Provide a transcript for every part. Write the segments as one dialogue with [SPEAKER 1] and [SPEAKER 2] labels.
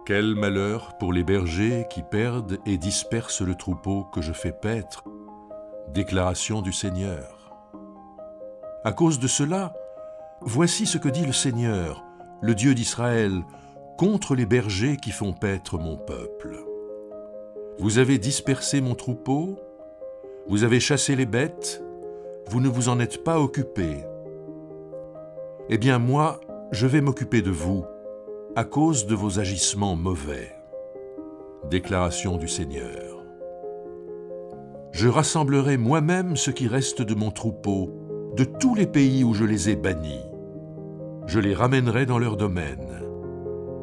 [SPEAKER 1] Quel malheur pour les bergers qui perdent et dispersent le troupeau que je fais paître. Déclaration du Seigneur. À cause de cela, voici ce que dit le Seigneur, le Dieu d'Israël, contre les bergers qui font paître mon peuple. Vous avez dispersé mon troupeau, vous avez chassé les bêtes, vous ne vous en êtes pas occupés. Eh bien moi, je vais m'occuper de vous, à cause de vos agissements mauvais. Déclaration du Seigneur. Je rassemblerai moi-même ce qui reste de mon troupeau, de tous les pays où je les ai bannis. Je les ramènerai dans leur domaine.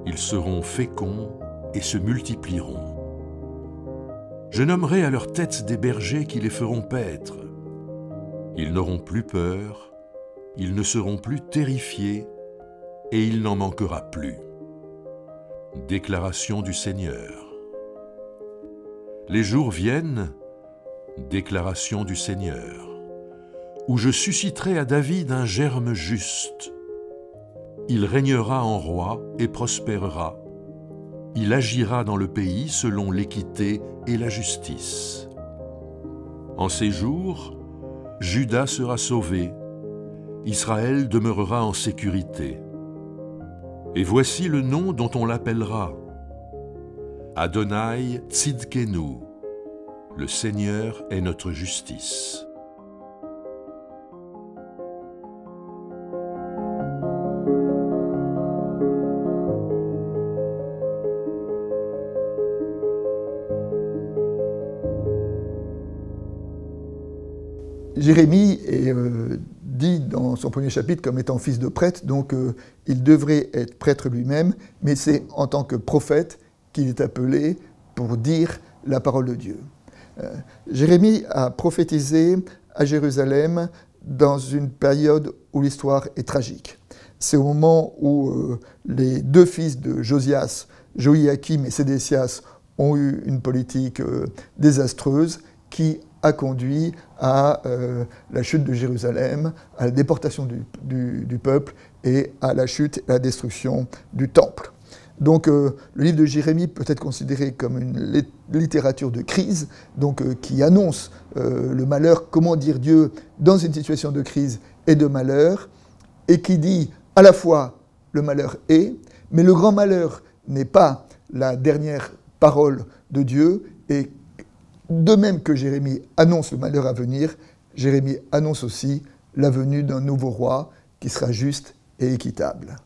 [SPEAKER 1] Ils seront féconds et se multiplieront. Je nommerai à leur tête des bergers qui les feront paître. Ils n'auront plus peur, ils ne seront plus terrifiés, et il n'en manquera plus. Déclaration du Seigneur. Les jours viennent, déclaration du Seigneur, où je susciterai à David un germe juste. Il régnera en roi et prospérera. Il agira dans le pays selon l'équité et la justice. En ces jours, Juda sera sauvé, Israël demeurera en sécurité. Et voici le nom dont on l'appellera. Adonai Tzidkenu, le Seigneur est notre justice.
[SPEAKER 2] Jérémie est dit dans son premier chapitre comme étant fils de prêtre, donc il devrait être prêtre lui-même, mais c'est en tant que prophète qu'il est appelé pour dire la parole de Dieu. Jérémie a prophétisé à Jérusalem dans une période où l'histoire est tragique. C'est au moment où les deux fils de Josias, Joïakim et Sédécias, ont eu une politique désastreuse qui a conduit à la chute de Jérusalem, à la déportation du peuple et à la chute et à la destruction du temple. Donc le livre de Jérémie peut être considéré comme une littérature de crise, donc qui annonce le malheur, comment dire Dieu dans une situation de crise et de malheur, et qui dit à la fois le malheur est, mais le grand malheur n'est pas la dernière parole de Dieu, et de même que Jérémie annonce le malheur à venir, Jérémie annonce aussi la venue d'un nouveau roi qui sera juste et équitable.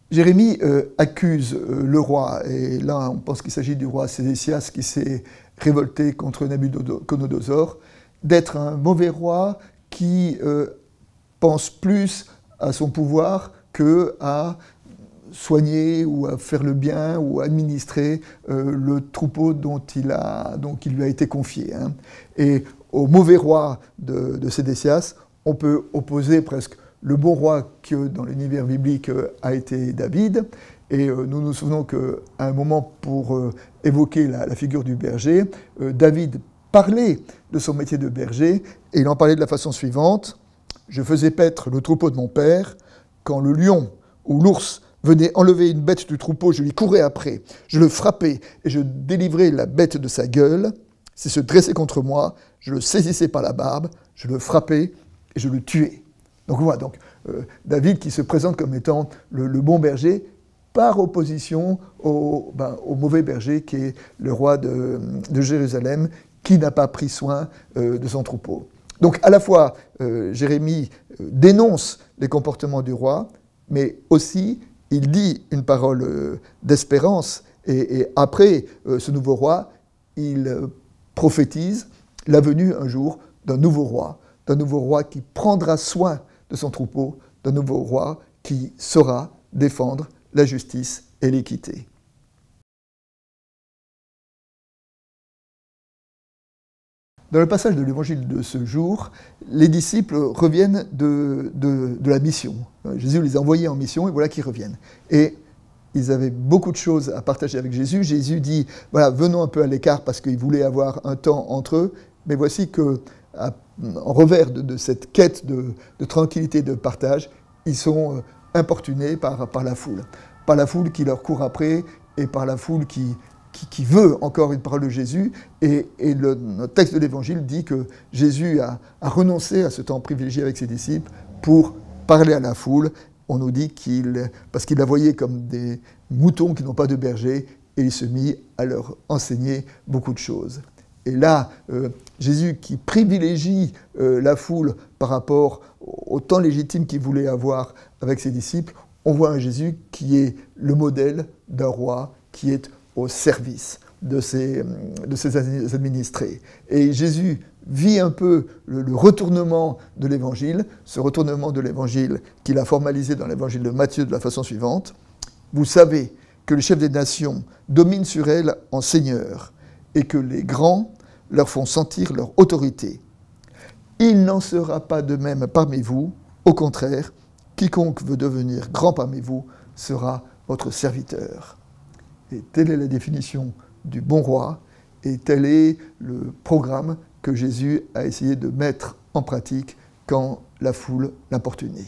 [SPEAKER 2] Jérémie accuse le roi, et là on pense qu'il s'agit du roi Sédécias qui s'est révolté contre Nabuchodonosor, d'être un mauvais roi qui pense plus à son pouvoir qu'à soigner ou à faire le bien ou à administrer le troupeau dont il lui a été confié. Et au mauvais roi de Sédécias, on peut opposer presque le bon roi que dans l'univers biblique a été David. Et nous nous souvenons qu'à un moment, pour évoquer la figure du berger, David parlait de son métier de berger, et il en parlait de la façon suivante. « Je faisais paître le troupeau de mon père, quand le lion ou l'ours venait enlever une bête du troupeau, je lui courais après, je le frappais et je délivrais la bête de sa gueule. S'il se dressait contre moi, je le saisissais par la barbe, je le frappais et je le tuais. » Donc voilà, David qui se présente comme étant le bon berger par opposition au mauvais berger qui est le roi de Jérusalem qui n'a pas pris soin de son troupeau. Donc à la fois, Jérémie dénonce les comportements du roi, mais aussi il dit une parole d'espérance, et après ce nouveau roi, il prophétise la venue un jour d'un nouveau roi qui prendra soin de son troupeau, d'un nouveau roi qui saura défendre la justice et l'équité. Dans le passage de l'évangile de ce jour, les disciples reviennent de la mission. Jésus les a envoyés en mission et voilà qu'ils reviennent. Et ils avaient beaucoup de choses à partager avec Jésus. Jésus dit, voilà, venons un peu à l'écart parce qu'ils voulaient avoir un temps entre eux. Mais voici qu'en revers de cette quête de tranquillité et de partage, ils sont importunés par la foule. Par la foule qui leur court après et par la foule qui veut encore une parole de Jésus. Et notre texte de l'Évangile dit que Jésus a renoncé à ce temps privilégié avec ses disciples pour parler à la foule. On nous dit parce qu'il la voyait comme des moutons qui n'ont pas de berger, et il se mit à leur enseigner beaucoup de choses. Et là, Jésus qui privilégie la foule par rapport au temps légitime qu'il voulait avoir avec ses disciples, on voit un Jésus qui est le modèle d'un roi qui est au service de ses administrés. Et Jésus vit un peu le retournement de l'Évangile, ce retournement de l'Évangile qu'il a formalisé dans l'Évangile de Matthieu de la façon suivante. Vous savez que le chef des nations domine sur elles en seigneur et que les grands leur font sentir leur autorité. Il n'en sera pas de même parmi vous, au contraire, quiconque veut devenir grand parmi vous sera votre serviteur. Et telle est la définition du bon roi, et tel est le programme que Jésus a essayé de mettre en pratique quand la foule l'importunait.